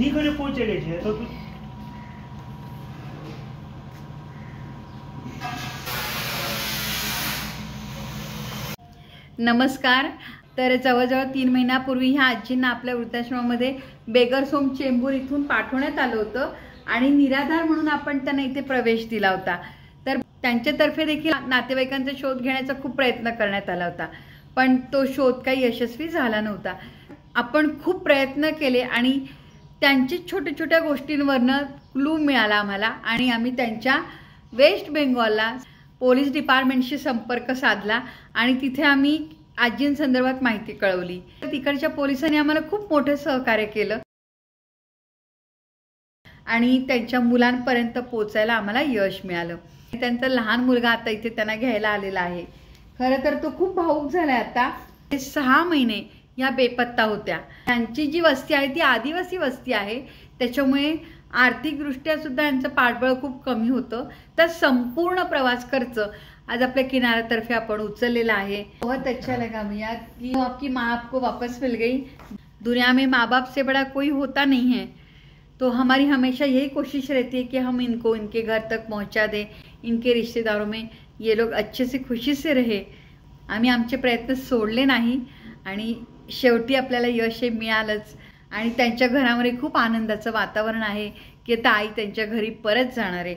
ठीक है पहुंचे गए तो तू नमस्कार। तर जवळजवळ 3 महिन्यापूर्वी ह्या आजींना आपल्या वृद्धाश्रमामध्ये बेगर्स होम चेंबूर इथून पाठवण्यात आलं होतं आणि निराधार म्हणून आपण त्यांना इथे प्रवेश दिला होता। तर त्यांच्यातर्फे देखील नातेवाईकांचा शोध घेण्याचा खूप प्रयत्न करण्यात आला होता, पण तो शोध काही यशस्वी झाला नव्हता। आपण खूप प्रयत्न केले आणि त्यांची छोट्या छोट्या गोष्टींवरनं क्लू मिळाला आम्हाला आणि आम्ही त्यांच्या वेस्ट बेंगॉलला पोलीस डिपार्टमेंटशी संपर्क साधला आणि तिथे आम्ही आजींसंदर्भात माहिती कळवली। तिकडच्या पोलिसांनी आम्हाला खूप मोठे सहकार्य केलं आणि त्यांच्या मुलांपर्यंत पोहोचायला आम्हाला यश मिळालं। त्यांचा लहान मुलगा आता इथे त्यांना घ्यायला आलेला आहे। खरं तर तो खूप भावुक झालाय। आता 6 महिने या बेपत्ता होत्या। त्यांची जी वस्ती आहे ती आदिवासी वस्ती आहे, त्याच्यामुळे आर्थिकदृष्ट्या सुद्धा यांचं पाठबळ खूप कमी होतं। तर संपूर्ण प्रवास खर्च आज आपल्या किनाऱ्यातर्फे आपण उचललेला आहे। बहुत अच्छा लगा भैया कि आपकी माँ आपको वापस मिल गई। दुनिया में माँ बाप से बड़ा कोई होता नहीं है, तो हमारी हमेशा यही कोशिश रहती है कि हम इनको इनके घर तक पहुंचा दें, इनके रिश्तेदारों में ये लोग अच्छे से खुशी से रहे। आम्ही आमचे प्रयत्न सोडले नाही आणि शेवटी आपल्याला यश मिळालंच आणि त्यांच्या घरामध्ये खूप आनंदाचं वातावरण आहे की आता आई त्यांच्या घरी परत जाणार आहे।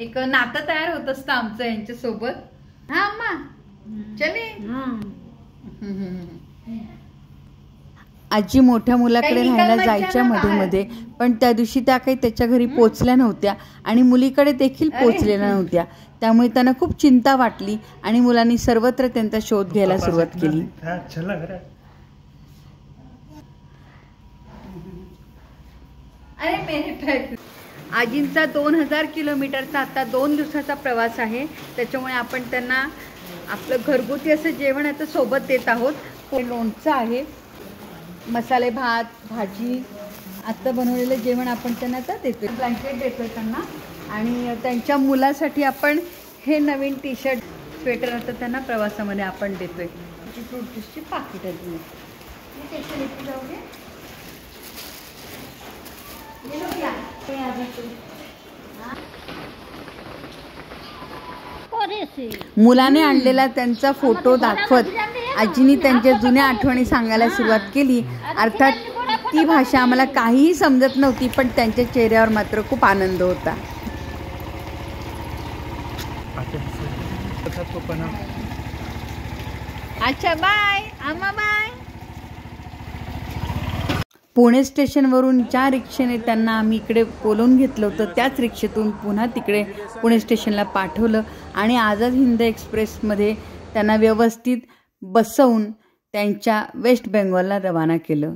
एक नातं तयार होत असतं आमचं यांच्यासोबत। हा अम्मा चले। आजी मोठ्या मुलाकडे राहायला जायच्या मध्ये पण त्या दिवशी त्या काही त्याच्या घरी पोहोचल्या नव्हत्या आणि मुलीकडे देखील पोहोचलेल्या नव्हत्या, त्यामुळे त्यांना खूप चिंता वाटली आणि मुलांनी सर्वत्र त्यांचा शोध घ्यायला सुरुवात केली। अरे मेरे आजींचा 2000 किलोमीटरचा आता 2 दिवसाचा प्रवास आहे, त्याच्यामुळे आपण त्यांना आपलं घरगुती असं जेवण आता सोबत देत आहोत। लोणचं आहे, मसाले भात, भाजी, आता बनवलेलं जेवण आपण त्यांना आता देतोय। ब्लँकेट देतोय त्यांना आणि त्यांच्या मुलासाठी आपण हे नवीन टी शर्ट स्वेटर आता त्यांना प्रवासामध्ये आपण देतोय। फ्रूट ज्यूसची पाकिट आहे मुलाने आणलेला त्यांचा फोटो दाखवत आजीनी त्यांच्या जुन्या आठवणी सांगायला सुरुवात केली। अर्थात ती भाषा आम्हाला काहीही समजत नव्हती, पण त्यांच्या चेहऱ्यावर मात्र खूप आनंद होता। अच्छा बाय अम्मा बाय। पुणे स्टेशनवरून ज्या रिक्षेने त्यांना आम्ही इकडे बोलवून घेतलं होतं त्याच रिक्षेतून पुन्हा तिकडे पुणे स्टेशनला पाठवलं आणि आझाद हिंद एक्सप्रेसमध्ये त्यांना व्यवस्थित बसवून त्यांच्या वेस्ट बेंगॉलला रवाना केलं।